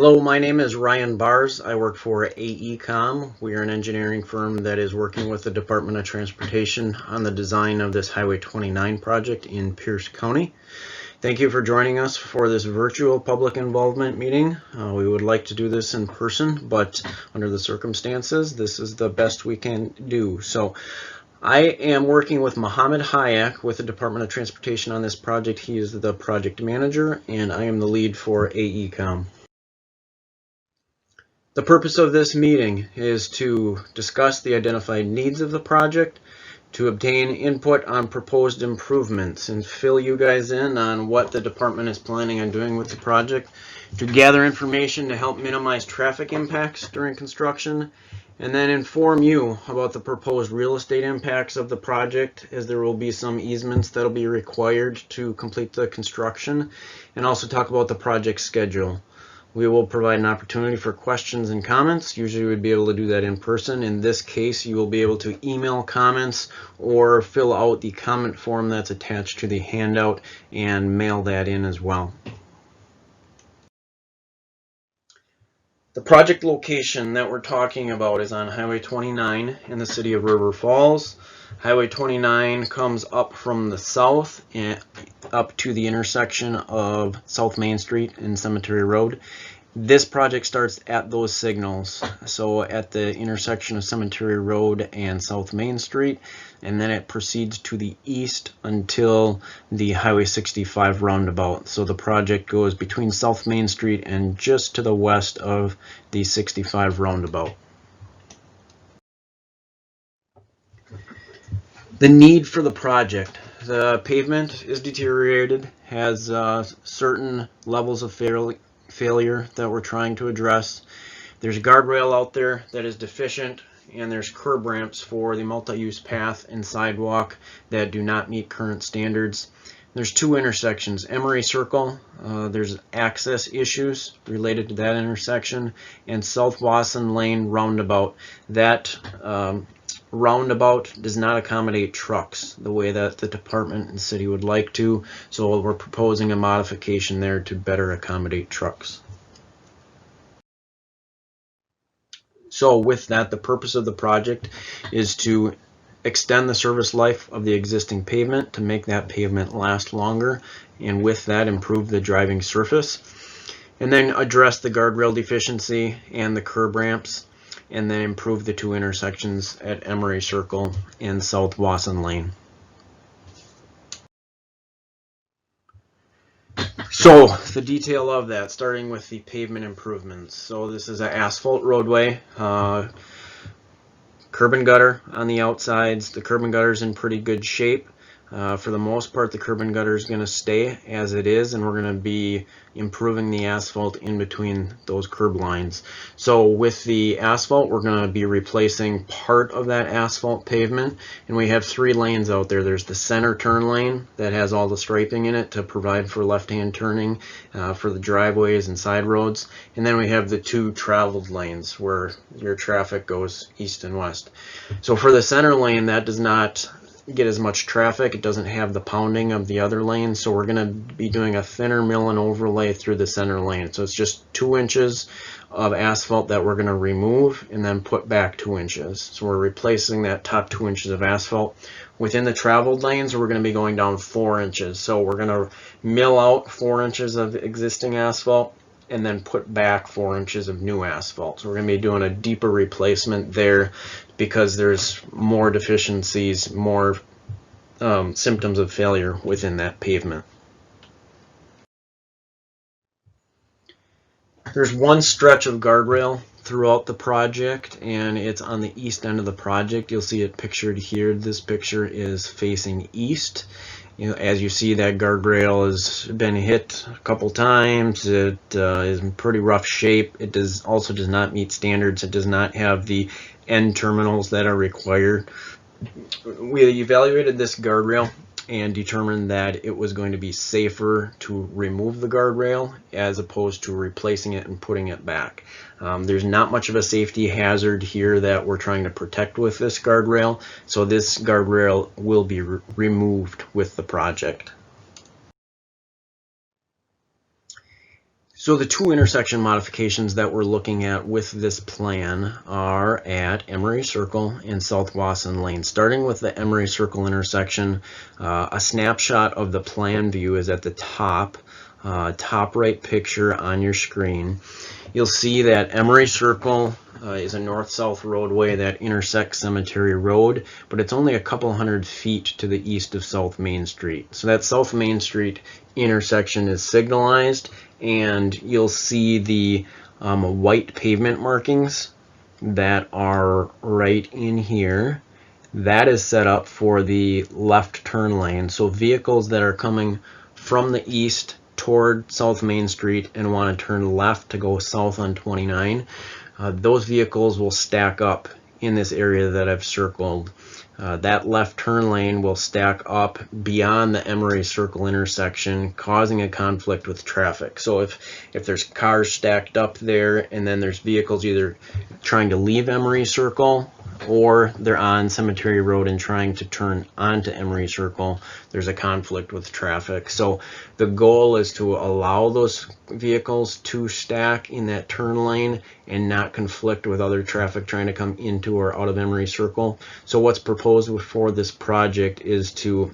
Hello, my name is Ryan Bars. I work for AECom. We are an engineering firm that is working with the Department of Transportation on the design of this Highway 29 project in Pierce County. Thank you for joining us for this virtual public involvement meeting. We would like to do this in person, but under the circumstances, this is the best we can do. So I am working with Mohammed Hayek with the Department of Transportation on this project. He is the project manager, and I am the lead for AECom. The purpose of this meeting is to discuss the identified needs of the project, to obtain input on proposed improvements and fill you guys in on what the department is planning on doing with the project, to gather information to help minimize traffic impacts during construction, and then inform you about the proposed real estate impacts of the project, as there will be some easements that will be required to complete the construction, and also talk about the project schedule. We will provide an opportunity for questions and comments. Usually we'd be able to do that in person. In this case, you will be able to email comments or fill out the comment form that's attached to the handout and mail that in as well. The project location that we're talking about is on Highway 29 in the city of River Falls. Highway 29 comes up from the south and up to the intersection of South Main Street and Cemetery Road. This project starts at those signals, so at the intersection of Cemetery Road and South Main Street, and then it proceeds to the east until the Highway 65 roundabout. So the project goes between South Main Street and just to the west of the 65 roundabout. The need for the project. The pavement is deteriorated, has certain levels of failure that we're trying to address. There's a guardrail out there that is deficient, and there's curb ramps for the multi-use path and sidewalk that do not meet current standards. There's two intersections, Emory Circle, there's access issues related to that intersection, and South Wasson Lane roundabout. That roundabout does not accommodate trucks the way that the department and city would like to, so we're proposing a modification there to better accommodate trucks. So with that, the purpose of the project is to extend the service life of the existing pavement to make that pavement last longer, and with that improve the driving surface, and then address the guardrail deficiency and the curb ramps, and then improve the two intersections at Emory Circle and South Wasson Lane. So the detail of that, starting with the pavement improvements. So this is an asphalt roadway, curb and gutter on the outsides. The curb and gutter is in pretty good shape. For the most part, the curb and gutter is going to stay as it is, and we're going to be improving the asphalt in between those curb lines. So with the asphalt, we're going to be replacing part of that asphalt pavement, and we have three lanes out there. There's the center turn lane that has all the striping in it to provide for left-hand turning for the driveways and side roads, and then we have the two traveled lanes where your traffic goes east and west. So for the center lane, that does not get as much traffic. It doesn't have the pounding of the other lanes, so we're going to be doing a thinner mill and overlay through the center lane. So it's just 2 inches of asphalt that we're going to remove and then put back 2 inches. So we're replacing that top 2 inches of asphalt. Within the traveled lanes, we're going to be going down 4 inches. So we're going to mill out 4 inches of existing asphalt and then put back 4 inches of new asphalt. So we're going to be doing a deeper replacement there because there's more deficiencies, more symptoms of failure within that pavement. There's one stretch of guardrail throughout the project, and it's on the east end of the project. You'll see it pictured here. This picture is facing east. As you see, that guardrail has been hit a couple times. It is in pretty rough shape. It also does not meet standards. It does not have the end terminals that are required. We evaluated this guardrail and determined that it was going to be safer to remove the guardrail as opposed to replacing it and putting it back. There's not much of a safety hazard here that we're trying to protect with this guardrail, so this guardrail will be removed with the project. So the two intersection modifications that we're looking at with this plan are at Emory Circle and South Wasson Lane. Starting with the Emory Circle intersection, a snapshot of the plan view is at the top right picture on your screen. You'll see that Emory Circle is a north-south roadway that intersects Cemetery Road, but it's only a couple hundred feet to the east of South Main Street. So that South Main Street intersection is signalized, and you'll see the white pavement markings that are right in here. That is set up for the left turn lane. So vehicles that are coming from the east toward South Main Street and want to turn left to go south on 29, those vehicles will stack up in this area that I've circled. That left turn lane will stack up beyond the Emory Circle intersection, causing a conflict with traffic. So if there's cars stacked up there and then there's vehicles either trying to leave Emory Circle or they're on Cemetery Road and trying to turn onto Emory Circle, there's a conflict with traffic. So the goal is to allow those vehicles to stack in that turn lane and not conflict with other traffic trying to come into or out of Emory Circle. So what's proposed for this project is to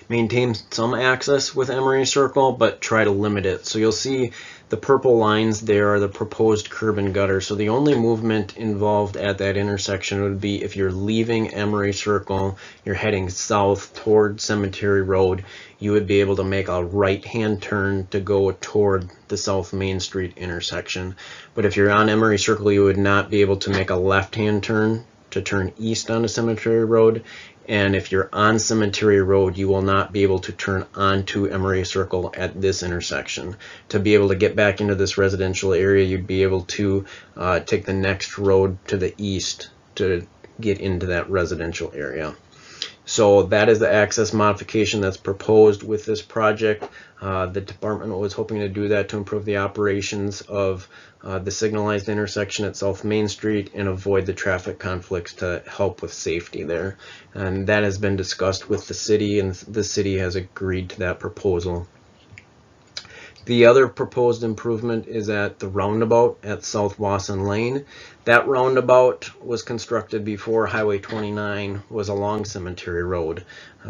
maintain some access with Emory Circle, but try to limit it. So you'll see the purple lines there are the proposed curb and gutter. So the only movement involved at that intersection would be if you're leaving Emory Circle, you're heading south toward Cemetery Road, you would be able to make a right-hand turn to go toward the South Main Street intersection. But if you're on Emory Circle, you would not be able to make a left-hand turn to turn east onto Cemetery Road. And if you're on Cemetery Road, you will not be able to turn onto Emory Circle at this intersection. To be able to get back into this residential area, you'd be able to take the next road to the east to get into that residential area. So that is the access modification that's proposed with this project. The department was hoping to do that to improve the operations of the signalized intersection at South Main Street and avoid the traffic conflicts to help with safety there. And that has been discussed with the city, and the city has agreed to that proposal. The other proposed improvement is at the roundabout at South Wasson Lane. That roundabout was constructed before Highway 29 was along Cemetery Road.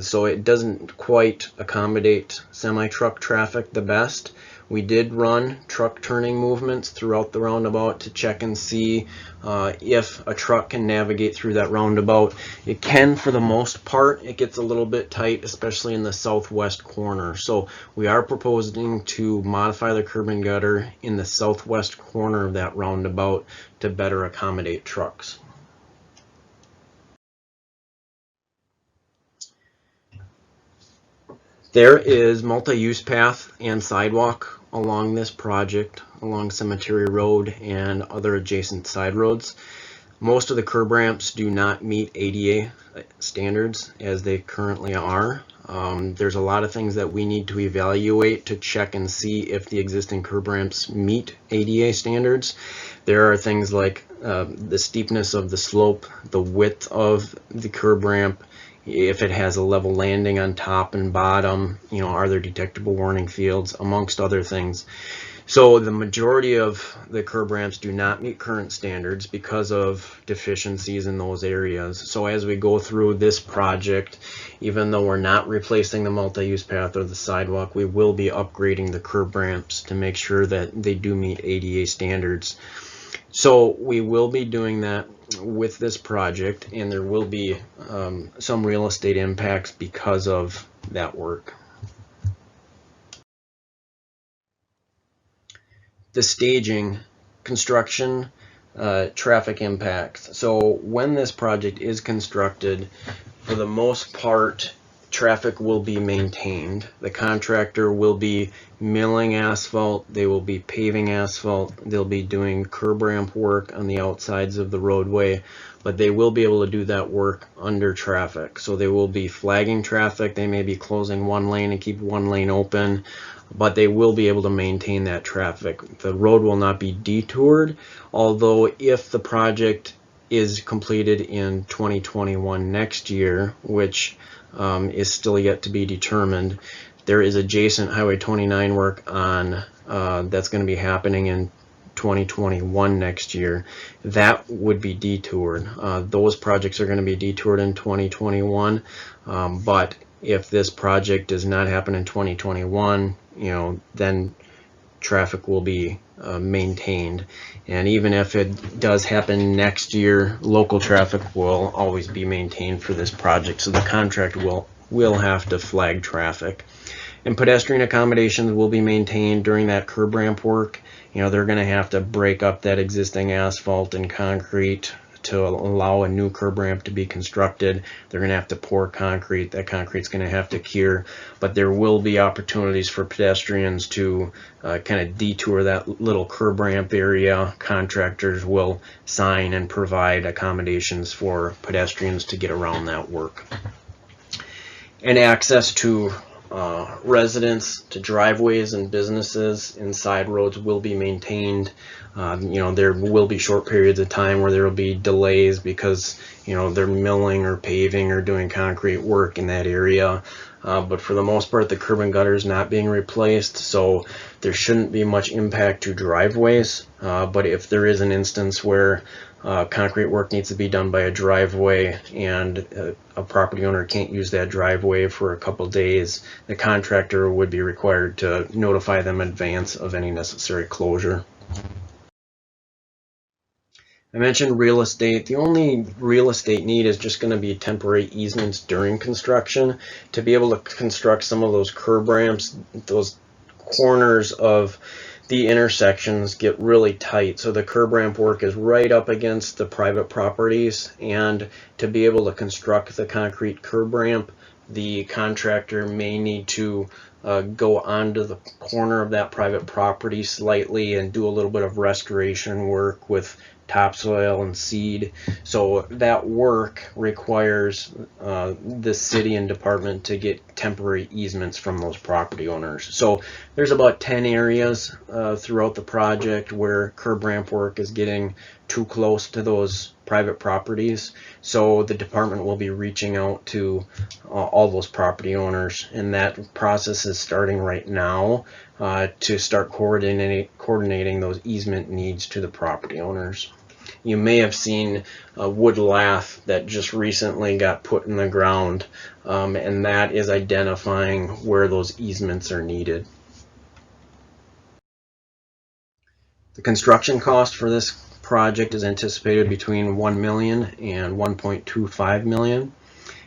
So it doesn't quite accommodate semi-truck traffic the best. We did run truck turning movements throughout the roundabout to check and see if a truck can navigate through that roundabout. It can for the most part. It gets a little bit tight, especially in the southwest corner. So we are proposing to modify the curb and gutter in the southwest corner of that roundabout to better accommodate trucks. There is multi-use path and sidewalk along this project, along Cemetery Road and other adjacent side roads. Most of the curb ramps do not meet ADA standards as they currently are. There's a lot of things that we need to evaluate to check and see if the existing curb ramps meet ADA standards. There are things like the steepness of the slope, the width of the curb ramp, if it has a level landing on top and bottom, are there detectable warning fields, amongst other things. So the majority of the curb ramps do not meet current standards because of deficiencies in those areas. So as we go through this project, even though we're not replacing the multi-use path or the sidewalk, we will be upgrading the curb ramps to make sure that they do meet ADA standards. So we will be doing that with this project, and there will be some real estate impacts because of that work. The staging, construction, traffic impacts. So when this project is constructed, for the most part, traffic will be maintained. The contractor will be milling asphalt, they will be paving asphalt, they'll be doing curb ramp work on the outsides of the roadway, but they will be able to do that work under traffic. So they will be flagging traffic, they may be closing one lane and keep one lane open, but they will be able to maintain that traffic. The road will not be detoured, although if the project is completed in 2021 next year, which is still yet to be determined, there is adjacent Highway 29 work on that's going to be happening in 2021 next year, that would be detoured. Those projects are going to be detoured in 2021, but if this project does not happen in 2021, then traffic will be maintained. And even if it does happen next year, local traffic will always be maintained for this project, so the contractor will have to flag traffic. And pedestrian accommodations will be maintained during that curb ramp work. They're going to have to break up that existing asphalt and concrete to allow a new curb ramp to be constructed. They're going to have to pour concrete. That concrete's going to have to cure, but there will be opportunities for pedestrians to kind of detour that little curb ramp area. Contractors will sign and provide accommodations for pedestrians to get around that work. And access to residents, to driveways and businesses and side roads will be maintained. There will be short periods of time where there will be delays because they're milling or paving or doing concrete work in that area, but for the most part the curb and gutter is not being replaced, so there shouldn't be much impact to driveways. But if there is an instance where concrete work needs to be done by a driveway and a property owner can't use that driveway for a couple days, the contractor would be required to notify them in advance of any necessary closure. I mentioned real estate. The only real estate need is just going to be temporary easements during construction to be able to construct some of those curb ramps. Those corners of the intersections get really tight, so the curb ramp work is right up against the private properties, and to be able to construct the concrete curb ramp, the contractor may need to go onto the corner of that private property slightly and do a little bit of restoration work with topsoil and seed. So that work requires the city and department to get temporary easements from those property owners. So there's about 10 areas throughout the project where curb ramp work is getting too close to those private properties. So the department will be reaching out to all those property owners, and that process is starting right now to start coordinating those easement needs to the property owners. You may have seen a wood lath that just recently got put in the ground, and that is identifying where those easements are needed. The construction cost for this project is anticipated between $1 million and $1.25 million,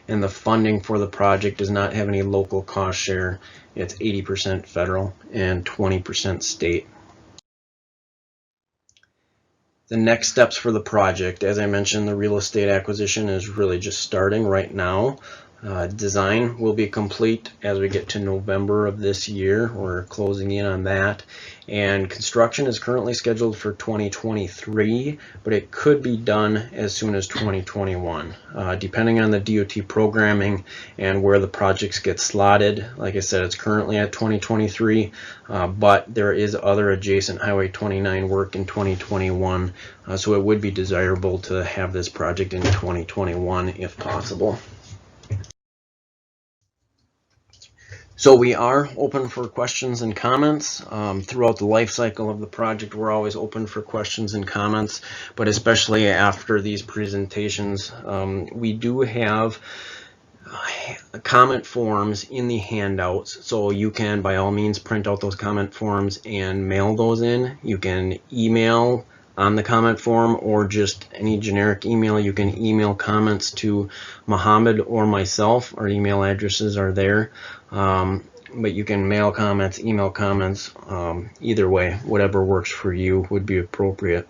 and the funding for the project does not have any local cost share. It's 80% federal and 20% state. The next steps for the project, as I mentioned, the real estate acquisition is really just starting right now. Design will be complete as we get to November of this year. We're closing in on that. And construction is currently scheduled for 2023, but it could be done as soon as 2021, depending on the DOT programming and where the projects get slotted. Like I said, it's currently at 2023, but there is other adjacent Highway 29 work in 2021, so it would be desirable to have this project in 2021 if possible. So we are open for questions and comments. Throughout the life cycle of the project, we're always open for questions and comments, but especially after these presentations. We do have comment forms in the handouts, so you can by all means print out those comment forms and mail those in. You can email on the comment form, or just any generic email. You can email comments to Muhammad or myself. Our email addresses are there, but you can mail comments, email comments, either way, whatever works for you would be appropriate.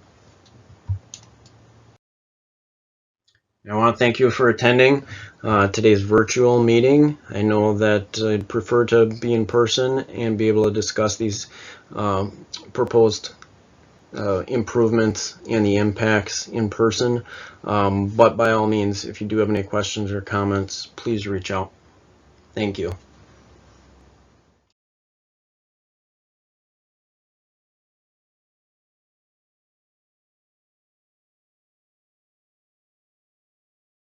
I want to thank you for attending today's virtual meeting. I know that I'd prefer to be in person and be able to discuss these proposed improvements and the impacts in person, but by all means, if you do have any questions or comments, please reach out. Thank you.